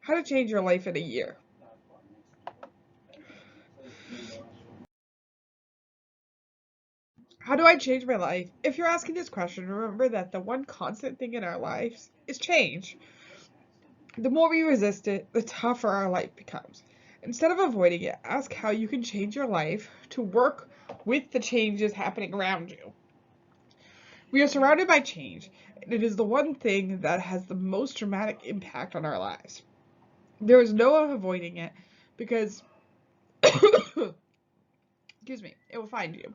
How to change your life in a year. How do I change my life? If you're asking this question, remember that the one constant thing in our lives is change. The more we resist it, the tougher our life becomes. Instead of avoiding it, ask how you can change your life to work with the changes happening around you. We are surrounded by change, and it is the one thing that has the most dramatic impact on our lives. There is no avoiding it because, excuse me, it will find you,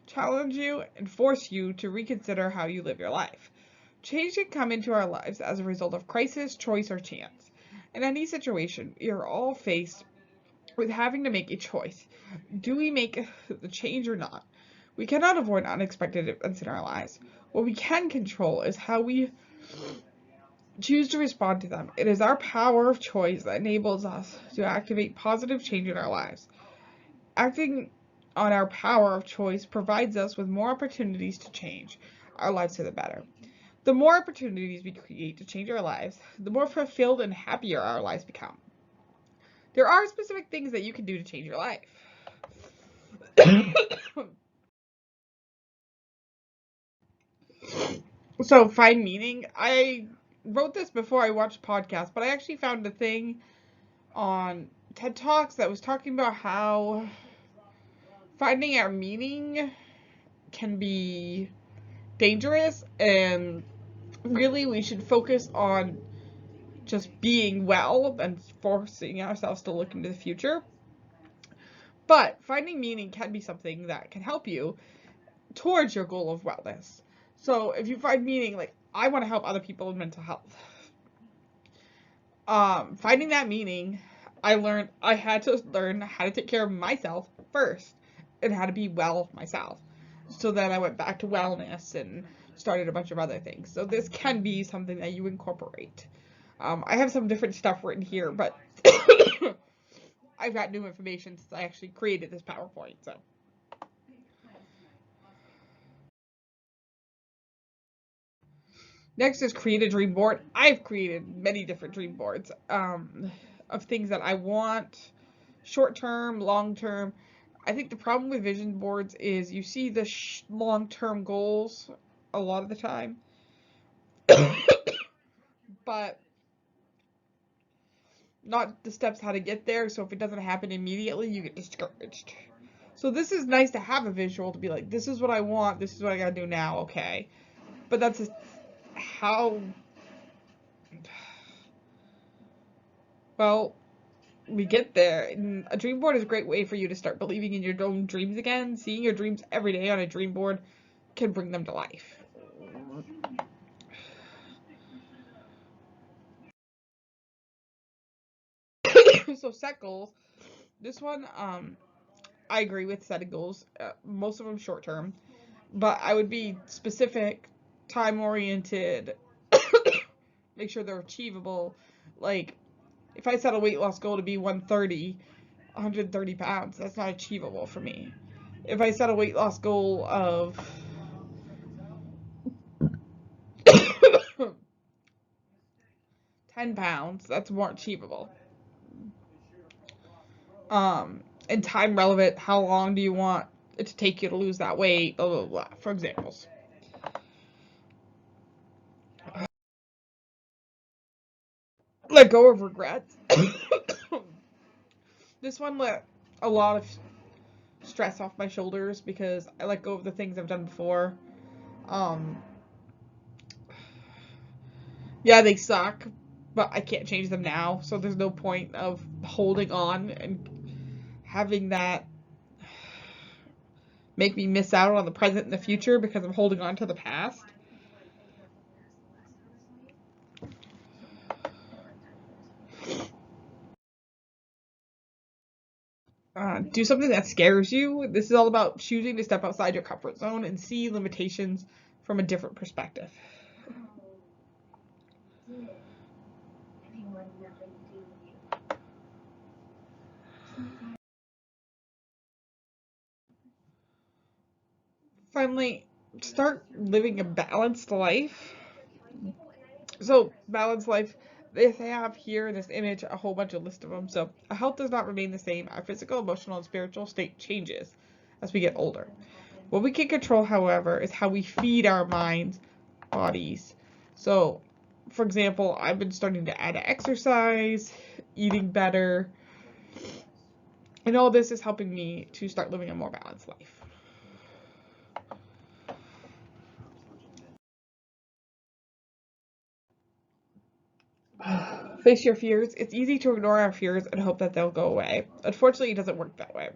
challenge you, and force you to reconsider how you live your life. Change can come into our lives as a result of crisis, choice, or chance. In any situation, we are all faced with having to make a choice. Do we make the change or not? We cannot avoid unexpected events in our lives. What we can control is how we choose to respond to them. It is our power of choice that enables us to activate positive change in our lives. Acting on our power of choice provides us with more opportunities to change our lives for the better. The more opportunities we create to change our lives, the more fulfilled and happier our lives become. There are specific things that you can do to change your life. So, find meaning. I wrote this before I watched podcasts, but I actually found a thing on TED Talks that was talking about how finding our meaning can be dangerous, and really we should focus on just being well and forcing ourselves to look into the future. But finding meaning can be something that can help you towards your goal of wellness. So if you find meaning, like I want to help other people with mental health, finding that meaning, I had to learn how to take care of myself first and how to be well myself. So then I went back to wellness and started a bunch of other things. So this can be something that you incorporate. I have some different stuff written here, but I've got new information since I actually created this PowerPoint. So next is create a dream board. I've created many different dream boards of things that I want, short term, long term. I think the problem with vision boards is you see the long term goals a lot of the time, but not the steps how to get there. So if it doesn't happen immediately, you get discouraged. So this is nice to have a visual to be like, this is what I want, this is what I gotta do now, okay. But that's just how, well, we get there. And a dream board is a great way for you to start believing in your own dreams again. Seeing your dreams every day on a dream board can bring them to life. So set goals. This one, I agree with setting goals. Most of them short term, but I would be specific, time oriented. Make sure they're achievable. Like if I set a weight loss goal to be 130 pounds, that's not achievable for me. If I set a weight loss goal of 10 pounds, that's more achievable. And time relevant, how long do you want it to take you to lose that weight, blah, blah, blah, for examples. Let go of regrets. This one let a lot of stress off my shoulders because I let go of the things I've done before. Um, yeah, they suck, but I can't change them now, so there's no point of holding on and having that make me miss out on the present and the future because I'm holding on to the past. Do something that scares you. This is all about choosing to step outside your comfort zone and see limitations from a different perspective. Finally, start living a balanced life. So, balanced life, they have here in this image a whole bunch of list of them. So our health does not remain the same. Our physical, emotional, and spiritual state changes as we get older. What we can control, however, is how we feed our minds, bodies. So, for example, I've been starting to add exercise, eating better, and all this is helping me to start living a more balanced life. Face your fears. It's easy to ignore our fears and hope that they'll go away. Unfortunately, it doesn't work that way.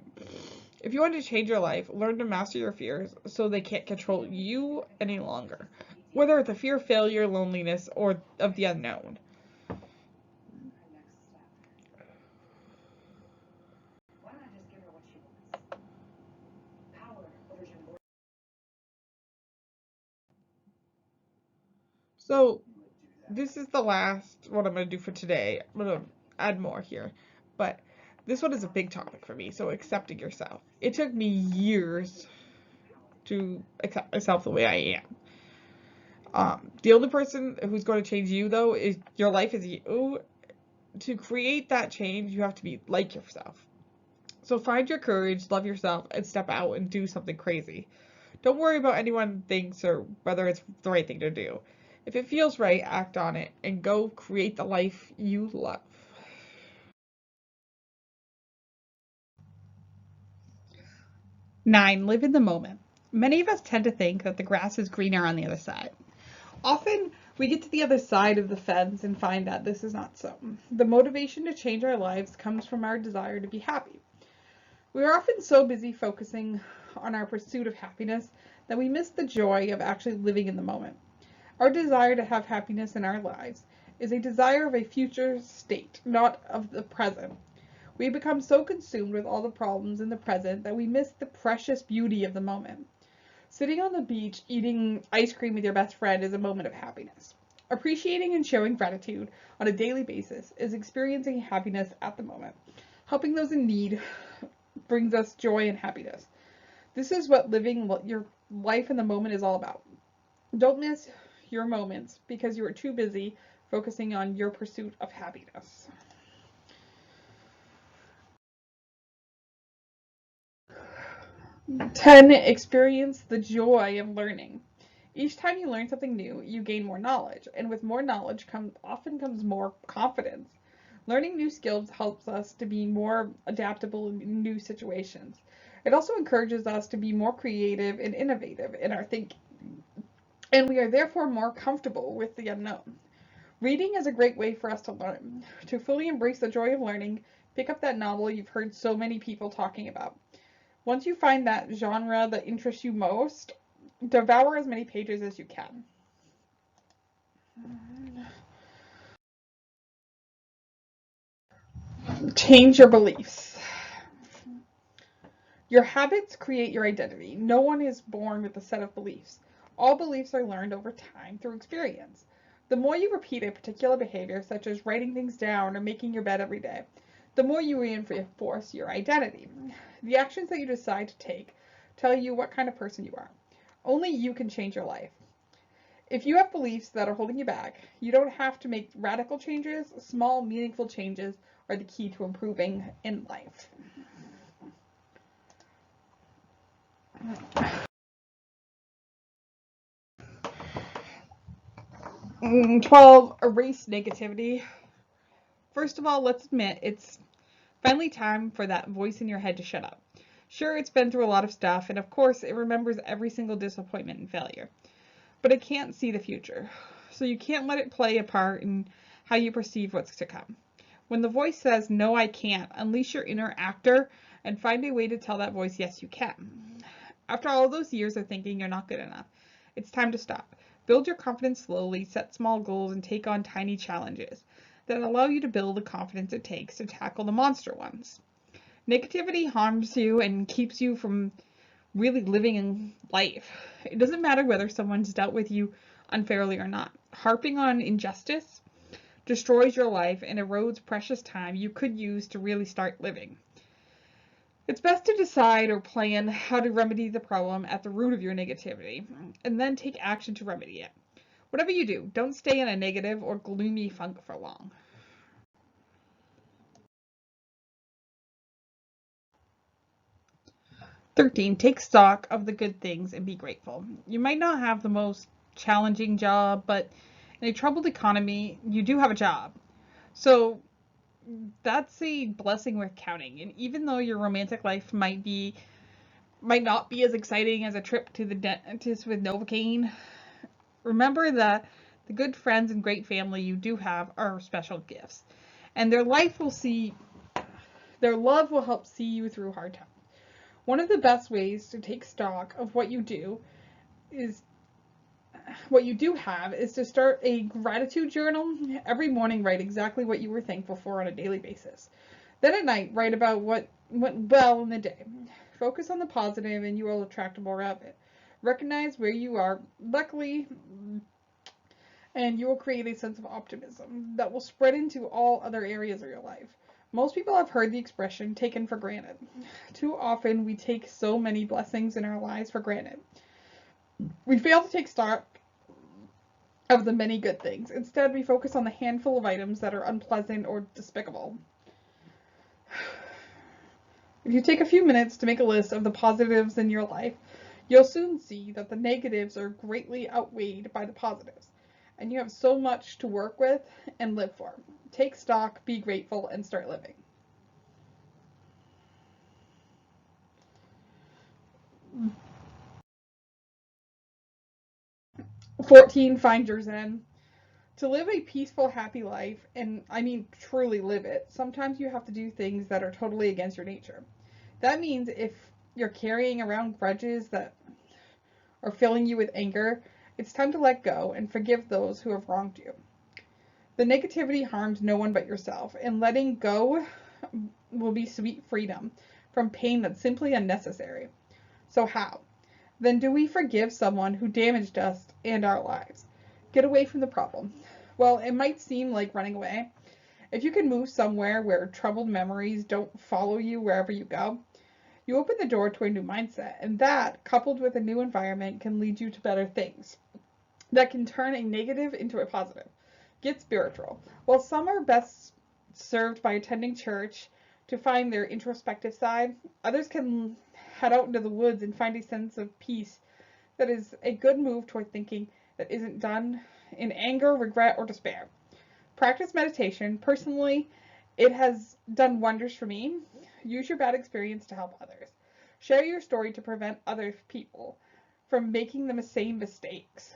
If you want to change your life, learn to master your fears so they can't control you any longer. Whether it's a fear of failure, loneliness, or of the unknown. So, this is the last what I'm going to do for today. I'm going to add more here. But this one is a big topic for me. So, accepting yourself. It took me years to accept myself the way I am. The only person who's going to change you, though, is your life is you. To create that change, you have to be like yourself. So find your courage, love yourself, and step out and do something crazy. Don't worry about anyone thinks or whether it's the right thing to do. If it feels right, act on it and go create the life you love. 9. Live in the moment. Many of us tend to think that the grass is greener on the other side. Often, we get to the other side of the fence and find that this is not so. The motivation to change our lives comes from our desire to be happy. We are often so busy focusing on our pursuit of happiness that we miss the joy of actually living in the moment. Our desire to have happiness in our lives is a desire of a future state, not of the present. We become so consumed with all the problems in the present that we miss the precious beauty of the moment. Sitting on the beach eating ice cream with your best friend is a moment of happiness. Appreciating and showing gratitude on a daily basis is experiencing happiness at the moment. Helping those in need brings us joy and happiness. This is what living your life in the moment is all about. Don't miss your moments because you are too busy focusing on your pursuit of happiness. 10. Experience the joy of learning. Each time you learn something new, you gain more knowledge, and with more knowledge often comes more confidence. Learning new skills helps us to be more adaptable in new situations. It also encourages us to be more creative and innovative in our thinking, and we are therefore more comfortable with the unknown. Reading is a great way for us to learn. To fully embrace the joy of learning, pick up that novel you've heard so many people talking about. Once you find that genre that interests you most, devour as many pages as you can. Change your beliefs. Your habits create your identity. No one is born with a set of beliefs. All beliefs are learned over time through experience. The more you repeat a particular behavior, such as writing things down or making your bed every day, the more you reinforce your identity. The actions that you decide to take tell you what kind of person you are. Only you can change your life. If you have beliefs that are holding you back, you don't have to make radical changes. Small, meaningful changes are the key to improving in life. 12. Erase negativity. First of all, let's admit it's finally time for that voice in your head to shut up. Sure, it's been through a lot of stuff, and of course, it remembers every single disappointment and failure. But it can't see the future, so you can't let it play a part in how you perceive what's to come. When the voice says, "No, I can't," unleash your inner actor and find a way to tell that voice, "Yes, you can." After all those years of thinking you're not good enough, it's time to stop. Build your confidence slowly, set small goals, and take on tiny challenges that allow you to build the confidence it takes to tackle the monster ones. Negativity harms you and keeps you from really living in life. It doesn't matter whether someone's dealt with you unfairly or not. Harping on injustice destroys your life and erodes precious time you could use to really start living. It's best to decide or plan how to remedy the problem at the root of your negativity, and then take action to remedy it. Whatever you do, don't stay in a negative or gloomy funk for long. 13, take stock of the good things and be grateful. You might not have the most challenging job, but in a troubled economy, you do have a job. So that's a blessing worth counting. And even though your romantic life might not be as exciting as a trip to the dentist with Novocaine, remember that the good friends and great family you do have are special gifts. And their love will help see you through hard times. One of the best ways to take stock of is what you do have is to start a gratitude journal. Every morning, write exactly what you were thankful for on a daily basis. Then at night, write about what went well in the day. Focus on the positive and you will attract more of it. Recognize where you are luckily and you will create a sense of optimism that will spread into all other areas of your life. Most people have heard the expression taken for granted. Too often we take so many blessings in our lives for granted. We fail to take stock of the many good things. Instead, we focus on the handful of items that are unpleasant or despicable. If you take a few minutes to make a list of the positives in your life, you'll soon see that the negatives are greatly outweighed by the positives, and you have so much to work with and live for. Take stock, be grateful, and start living. 14, find your zen. To live a peaceful, happy life, and I mean truly live it, sometimes you have to do things that are totally against your nature. That means if you're carrying around grudges that are filling you with anger, it's time to let go and forgive those who have wronged you. The negativity harms no one but yourself, and letting go will be sweet freedom from pain that's simply unnecessary. So how? Then do we forgive someone who damaged us and our lives? Get away from the problem. Well, it might seem like running away. If you can move somewhere where troubled memories don't follow you wherever you go, you open the door to a new mindset, and that, coupled with a new environment, can lead you to better things. That can turn a negative into a positive. Get spiritual. While some are best served by attending church to find their introspective side, others can head out into the woods and find a sense of peace that is a good move toward thinking that isn't done in anger, regret, or despair. Practice meditation. Personally, it has done wonders for me. Use your bad experience to help others. Share your story to prevent other people from making the same mistakes.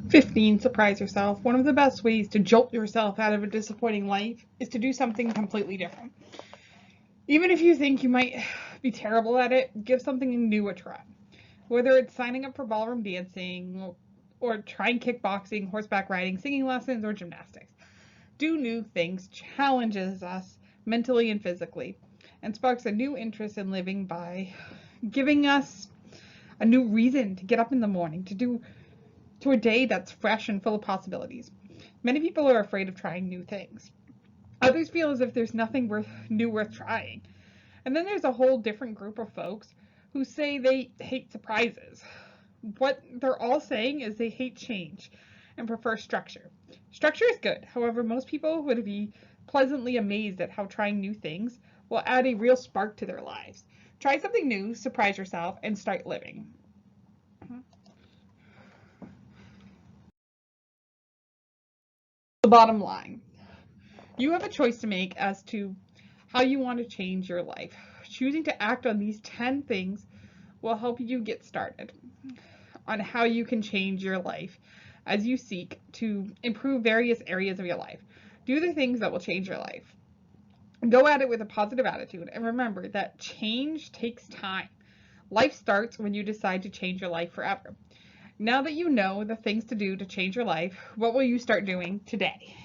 15, surprise yourself. One of the best ways to jolt yourself out of a disappointing life is to do something completely different. Even if you think you might be terrible at it, give something new a try. Whether it's signing up for ballroom dancing or trying kickboxing, horseback riding, singing lessons, or gymnastics. Do new things challenges us mentally and physically and sparks a new interest in living by giving us a new reason to get up in the morning, to a day that's fresh and full of possibilities. Many people are afraid of trying new things. Others feel as if there's nothing worth trying. And then there's a whole different group of folks who say they hate surprises. What they're all saying is they hate change and prefer structure. Structure is good. However, most people would be pleasantly amazed at how trying new things will add a real spark to their lives. Try something new, surprise yourself, and start living. The bottom line. You have a choice to make as to how you want to change your life. Choosing to act on these 10 things will help you get started on how you can change your life as you seek to improve various areas of your life. Do the things that will change your life. Go at it with a positive attitude and remember that change takes time. Life starts when you decide to change your life forever. Now that you know the things to do to change your life, what will you start doing today?